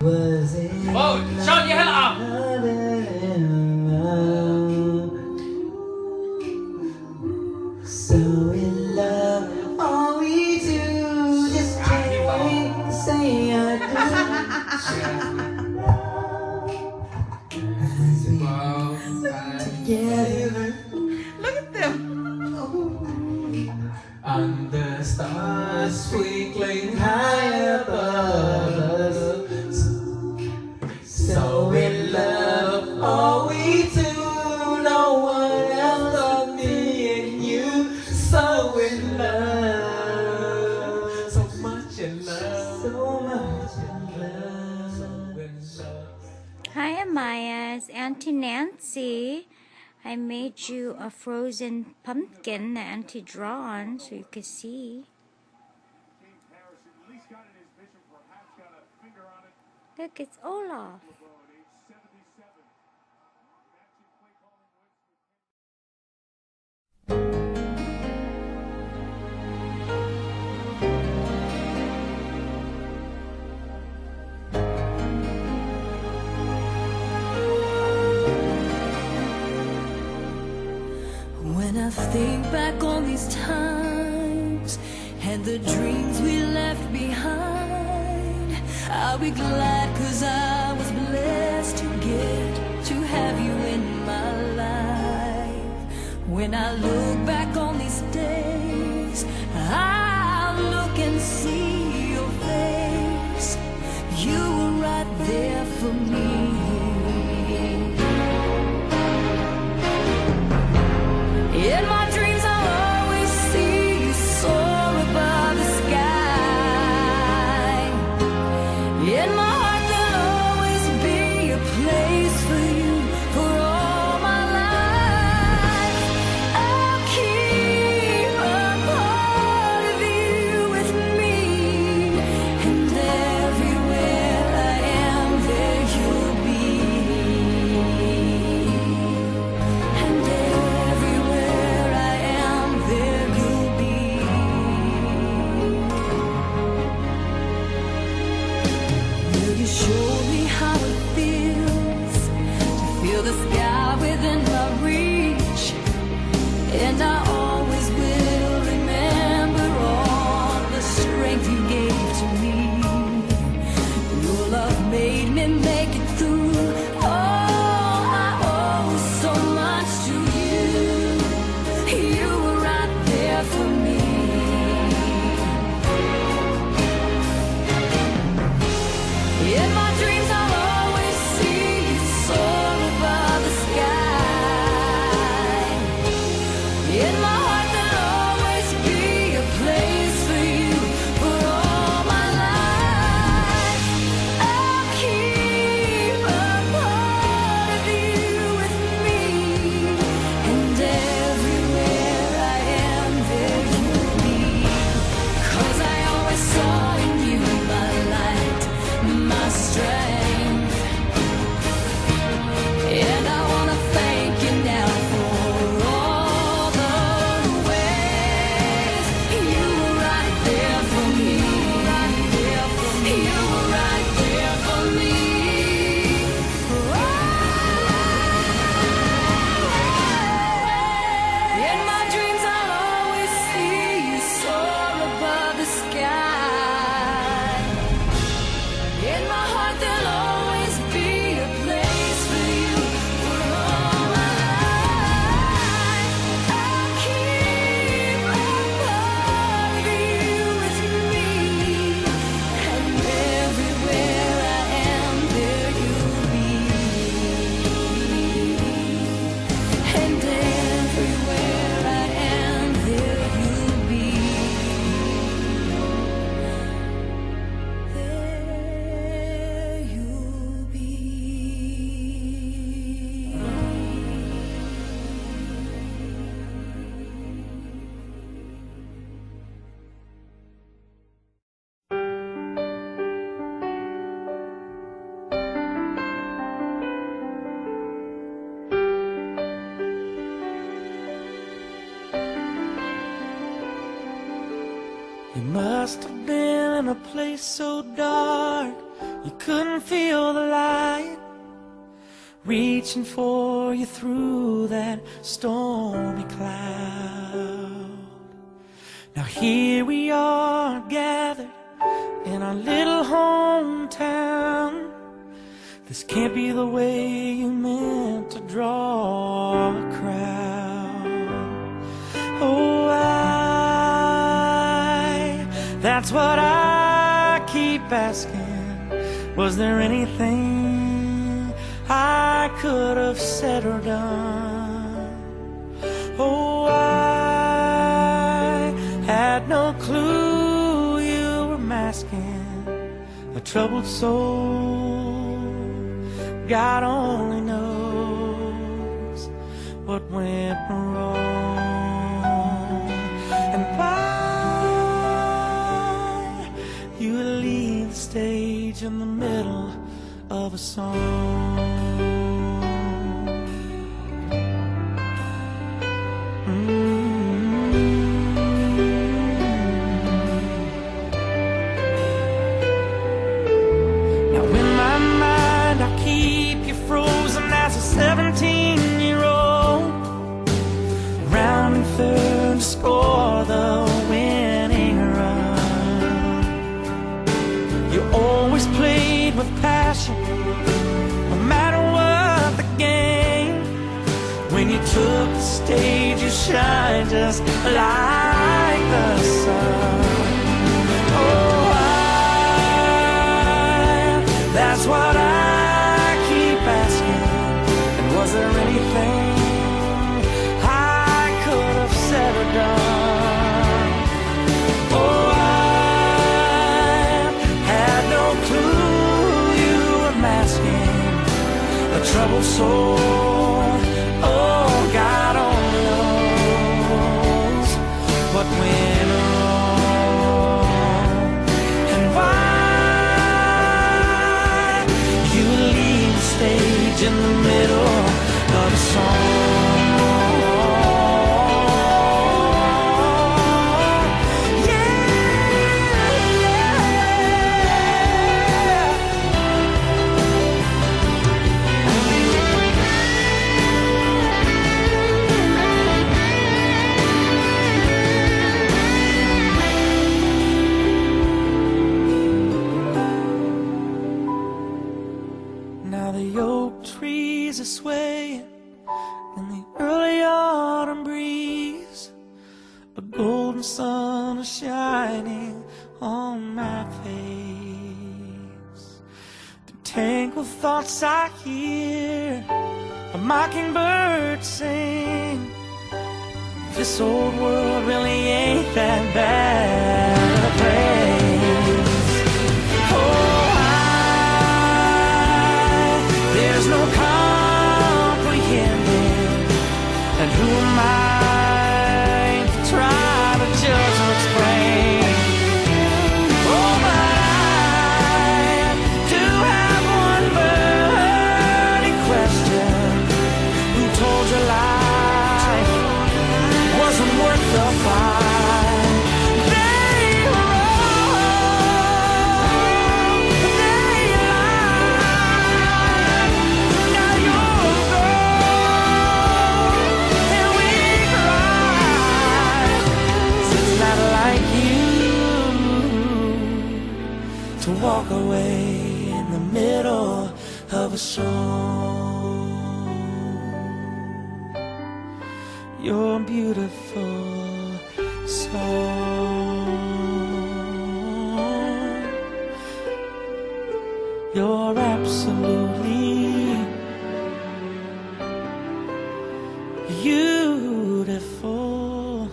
Wow, Sean, you hell up. So in love, all we do just can't say I do. Together. Look at them. Under stars twinkling high above us. So in love, all we do, no one else but me and you. So in love, so much in love, so much in love, so in love. Hi Amaya, it's Auntie Nancy. I made you a frozen pumpkin that Auntie drawn so you could see. Look, it's Olaf. When I think back on these times and the dreams we left behind, I'll be glad 'cause I was blessed to get to have you in my life. When I look back on these days, I'll look and see your face. You were right there for me. In my dreams I'll always see you soar above the sky. In my heart there'll always be a place for you for all my life. I'll keep a part of you with me, and everywhere I am there you'll be. And everywhere I am there you'll be. Will you show me how it feels to feel the sky within my reach? And I always will remember all the strength you gave to me. Your love made me make it through. Oh, I owe so much to you. You were right there for me. In my dreams I'll always see you soar above the sky. In must have been in a place so dark you couldn't feel the light reaching for you through that stormy cloud. Now here we are gathered in our little hometown. This can't be the way you meant to draw a crowd. Oh, that's what I keep asking. Was there anything I could have said or done? Oh, I had no clue you were masking a troubled soul. God only knows what went wrong, and why you would leave the stage in the middle of a song. Now in my mind I keep you frozen as a 17-year-old, rounding third to score the winning run. You always played with passion, no matter what the game. When you took the stage, you shine just like the sun. Oh, that's what I keep asking. And was there anything I could have said or done? Oh, I had no clue you were masking a troubled soul. Oh, God only knows what went wrong, and why you leave the stage in the middle of a song. Now the oak trees are swaying in the early autumn breeze. A golden sun is shining on my face. Through tangled thoughts I hear a mockingbird sing. This old world really ain't that bad a place. There's no comprehending, and who am I to try to judge or explain? Oh, but I do have one burning question. Who told you life wasn't worth the fight? To walk away in the middle of a song. You're beautiful song. You're absolutely beautiful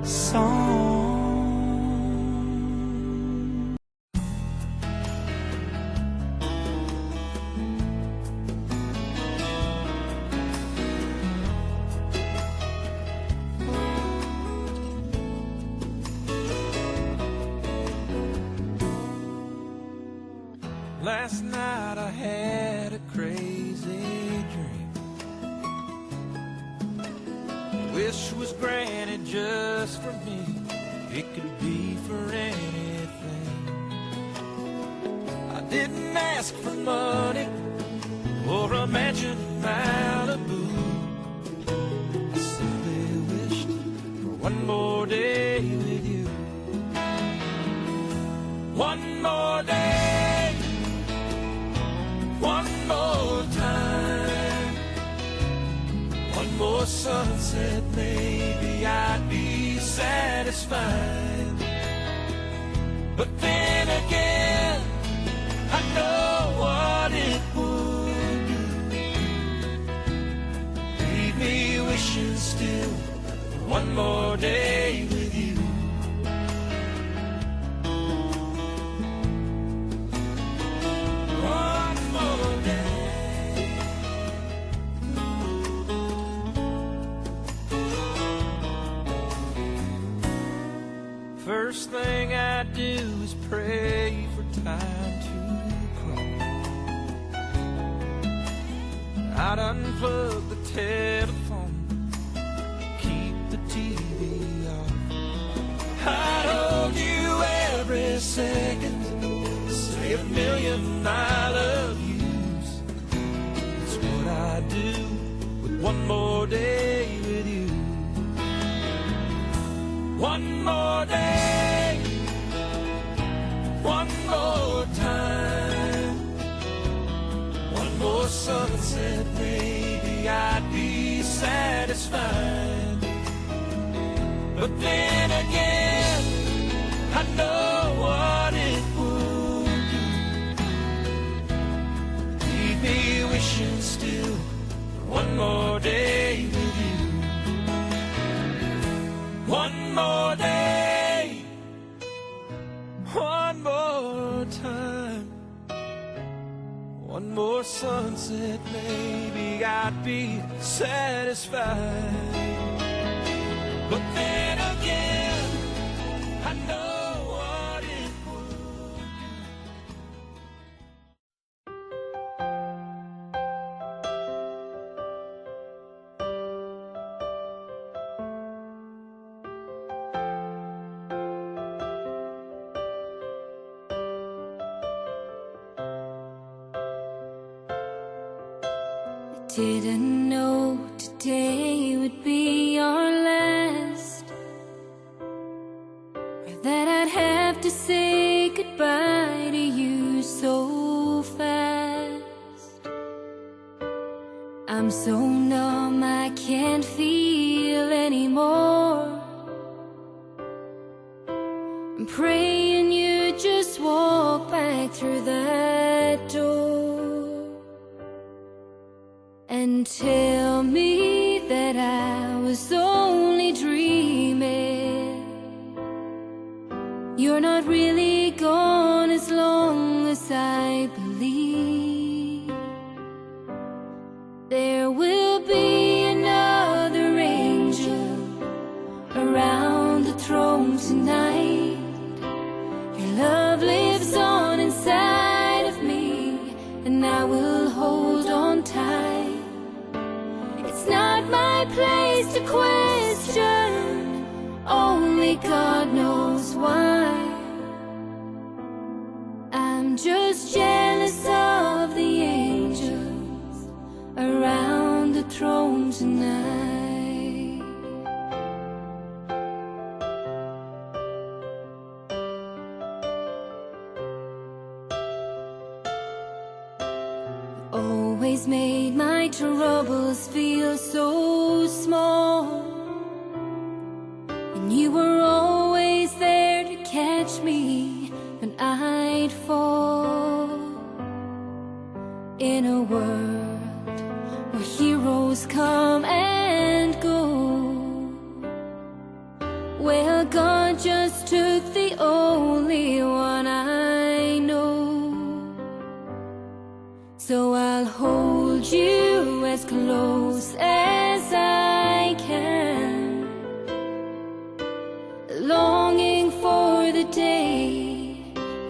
song. Last night I had a crazy dream. Wish was granted just for me. It could be for any didn't ask for money or a mansion in Malibu. I simply wished for one more day with you. One more day, one more time, one more sunset, maybe I'd be satisfied. But then again, I know what it would do. Leave me wishing still for one more day with you. One more day. First thing I do is pray for time to come. I'd unplug the telephone, keep the TV off. I'd hold you every second, say a million I love yous. It's what I do with one more day with you. One more day, one more time, one more sunset, maybe I'd be satisfied. But then again, I know what it would do. Leave me wishing still for one more day with you. One more day, one more time, one more sunset, maybe I'd be satisfied. But then again, I know what it would do. Didn't know today would be our last, or that I'd have to say goodbye to you so fast. I'm so numb I can't feel anymore. I'm praying you just walk back through that door and tell me that I was only dreaming. You're not really gone as long as I believe. There will be another angel around the throne tonight. Your love lives on inside of me, and I will hold on tight. It's not my place to question, only God knows why. I'm just jealous of the angels around the throne tonight. Always made my troubles feel so small, and you were always there to catch me when I'd fall. In a world where heroes come and go, well, God just took the only one I know. So I'll hold you as close as I can, longing for the day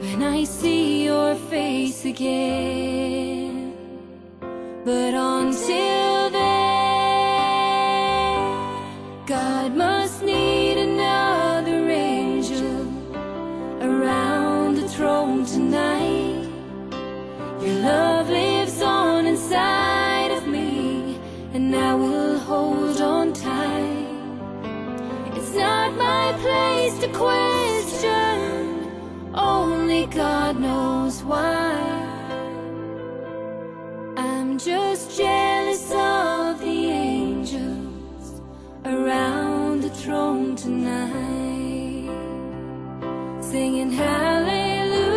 when I see your face again. But until then, God must need another angel around the throne tonight. Your love lives on inside of me, and I will hold on tight. It's not my place to question, only God knows why. I'm just jealous of the angels around the throne tonight, singing hallelujah,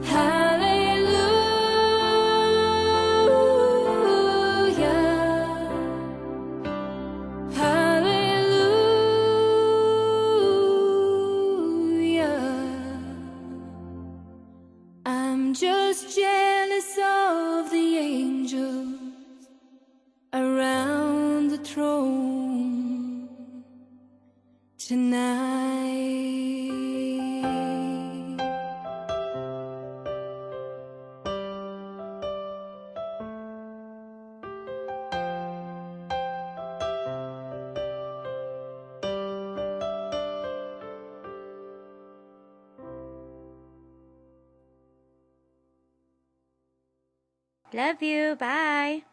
hallelujah, hallelujah. I'm just jealous of the angels around the throne tonight. Love you. Bye.